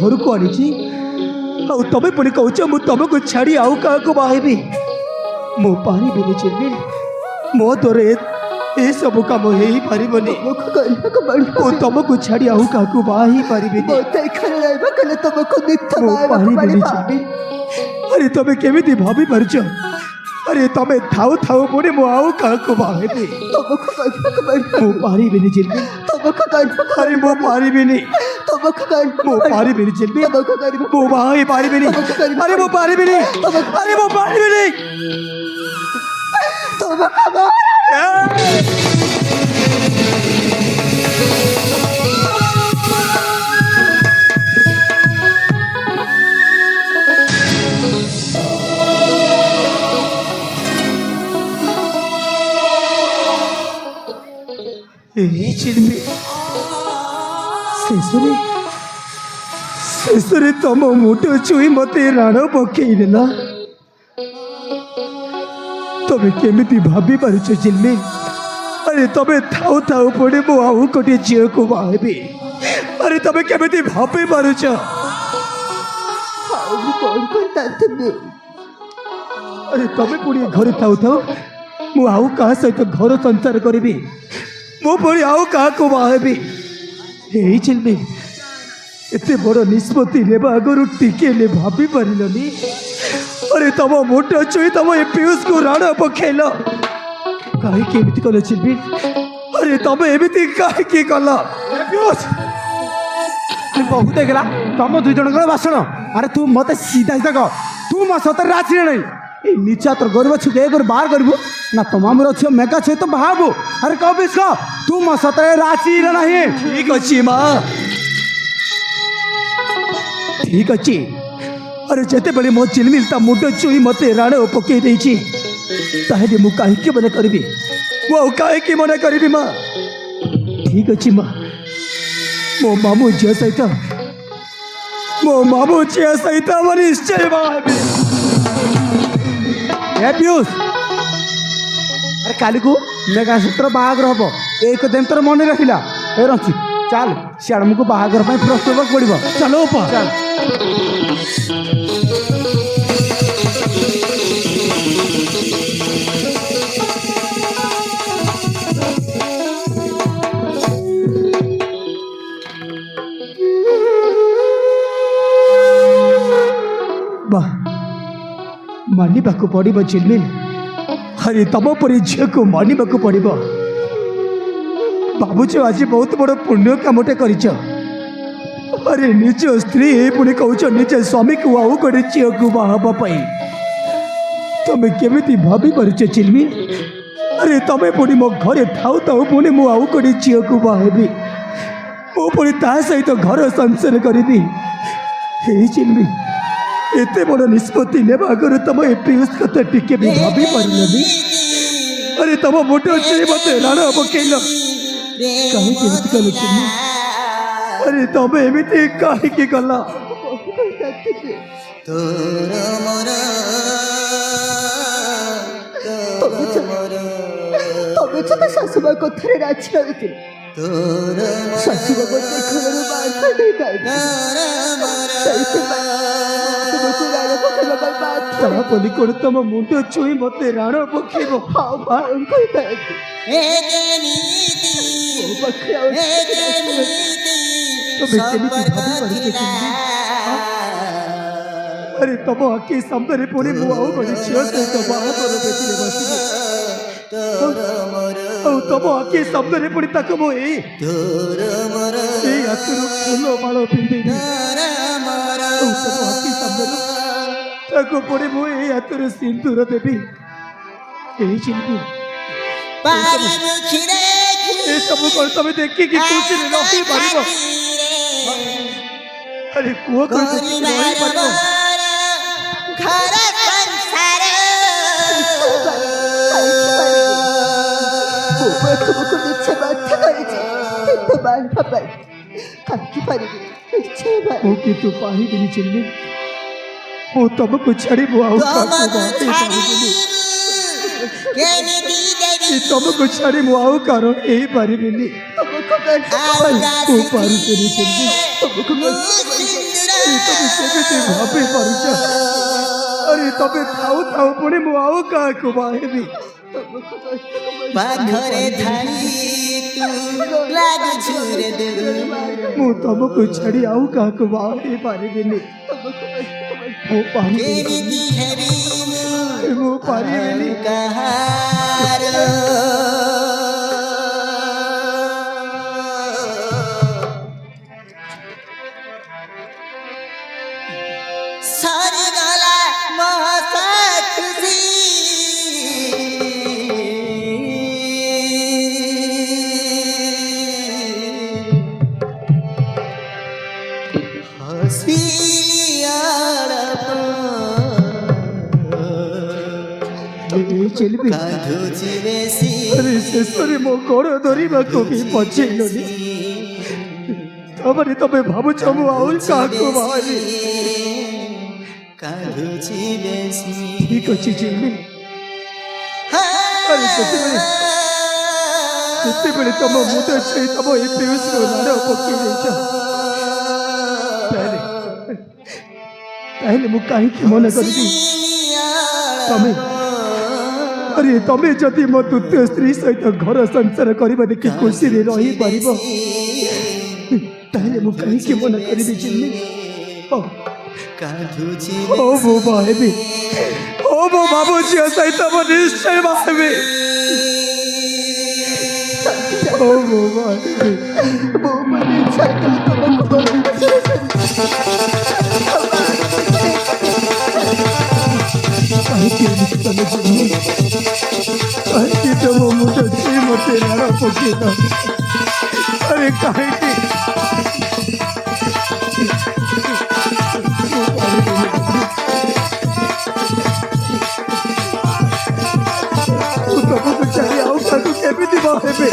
घर को आनी तमें पुणी कौच मु तुमको छाड़ी आउ क्या बाहबी मु पारिबिनी चिलमिल मो द्वारा ये सब कम हो पारिबनी तुमको छाड़ी आउ क्या बाही पारिबिनी अरे तुम्हें केमी भाभी पार्छ अरे तुम्हें थाउ थाउ पुणी मु आउ क्या बाहबी मु पारिबिनी चिलमिल अरे मु पारिबिनी मु पारिबिनी चिलमिल मु बाही पारिबिनी अरे मु पारिबिनी अरे मु पारिबिनी शेषे तुम मुठ छुई मत राण पकईदेला तमें केमी भाभी पार्छ चिलमिल अरे तमें थाउ थाउ पड़े मु आउ गोटे झील को बाहबी अरे तमें केमी भाभी पार्छ अरे तमें पुणी घर थाउ थाउ मु आउ क्या सहित घर संसार करी मु पुणी आउ क्या बाहबी यही चिलमिल एते बड़ निष्पत्ति लेवा आगु टिके भाभी पारलनी अरे तुम मुठ छुई तुम ये पीयूष को राण पकल कहीं कल चिलमिल अरे तुम एमती कहीं कल पीयूष बहुत देखला तुम दुई जन भाषण अरे तू मत सीधा सीधा कह तू मो सतर राशि नहीं नीचा तो गरीब छुके बाहर करू ना तुम अच्छे मेगा छे तो बाहबू अरे कह बीस कह तू मो सतर राशि नहीं ठीक अच्छी माँ ठीक अच्छी अरे जिते बड़े मो चिलमिल ता मुंड चुई मत राण पकई देछि ताहे मु कहीं मन करी मु कहीं मन करी माँ ठीक अच्छी माँ मो मामू झील सहित निश्चय बाहबी पीयूष अरे काली को मेगा सूत्र बाहागर हम एक दिन तोर मन रखिला ए रंची चल सियाड़ मुझको बाहागर प्रस्तुत पड़ो चलो चल मानवा पड़ो चिलमिल अरे तुम परी झील को मानवा पड़ो भावुच आज बहुत बड़ पुण्य कामटे कर अरे निज स्त्री पुणी कौच निज स्वामी को आउ गोटे झील को बाहापी तुम केमी भाभी पार्छ चिलमिल अरे तुम पुणी मो घरे थाउ थाउ पुणी मु आउ गोटे झील को बाहबी मु पुणी ता सहित घर संसार करी चिलमिल एते बड़ निष्पत्ति लेवा आगर तुम ए पीयूष कथा टिके भी भाभी पारलनी अरे तुम मुठ छुई मत राण पकल कहीं कल चिलमिल अरे तुम एमती कहीं कल शाशुमा कथार राजी रही शाशुमा तापली कौन तुम मुंड छुई मत राण पकेब अरे तुम आखि सामने पुणी मु आउ गोटे झील सहित बाहागर बेदी बस तुम आखि सामने पुणी तक मु हाथ फूल माल पिंधि तुम आखि सामने पुणी मु हाथ सिंदूर देवी यही चिलमिल सब कौन तुम देखिए खुशी रही पार अरे कुह तुमको नीचे बात तो बाल पापा काकी पारी नीचे बाल ओके तो पाही भी चिल्ली वो तुमको छड़ी वो आउ तुमको छड़ी वो आउ करो यही पारी भी तुमको वो पारी तो नहीं चिल्ली तुमको କେମିତି ଭାବି ପାରୁଛ? ଆରେ ତମେ ଥାଉ ଥାଉ ପୁଣି ମୁଁ ଆଉ କାହାକୁ ବାହେବି? ପାଖରେ ଥାଇ ତୁ ଲାଗୁଛୁ ରେ ଦିଲ ମୁଁ ତମକୁ ଛାଡ଼ି ଆଉ କାହାକୁ ବାହେଇ ପାରିବିନି। ମୁଁ ପାରିବିନି, କେମିତି ହେବି ମୁଁ ପାରିବିନି। କାହାର ସରିଗଲା ମୋ ଖୁସି ଚିଲ୍ବି, କାନ୍ଦୁଛି ବେଶୀ ଆରେ ଶେଷରେ ମୋ ଗୋଡ଼ ଧରିବାକୁ ବି ପଛେଇଲନି। ତାପରେ ତମେ ଭାବୁଛ ମୁଁ ଆଉ କାହାକୁ ବାହାରି? କାନ୍ଦୁଛି ବେଶୀ ଠିକ ଅଛି ଚିଲ୍ବି, ଆରେ ସେତେବେଳେ ତମ ମୁଣ୍ଡ ଛୁଇଁ ତମ ଏ ପିଉସର ନାଡ଼ ପକେଇ ଦେଇଛ, ତାହେଲେ ମୁଁ କାହିଁକି ମନେ କରିବି? ଆରେ ତମେ ଯଦି ମୋ ତୃତୀୟ ସ୍ତ୍ରୀ ସହିତ ଘର ସଂସାର କରିବା ଦେଖି ଖୁସିରେ ରହିପାରିବ, ତାହେଲେ ମୁଁ କାହିଁକି ମନେ କରିବି ଚିଲ୍ଲି? କାନ୍ଦୁଛି ଓ ମୁଁ ବାହେବି, ଓ ମୋ ବାବୁ ଝିଅ ସହିତ ମୁଁ ନିଶ୍ଚୟ ବାହେବି। ଓ ମୁଁ ବାହେବି। ମୋ ମନେ ଛାତ ତମକୁ କାହିଁକି ଏମିତି ତମେ ଚିଲ୍ଲି? କାହିଁକି ତମ ମୁଣ୍ଡ ଛୁଇଁ ମୋତେ ନାଡ଼ ପକେଇଲ? ଆରେ କାହିଁକି? ମୁଁ ତମକୁ ଛାଡ଼ି ଆଉ କାହାକୁ କେମିତି ବାହେବି?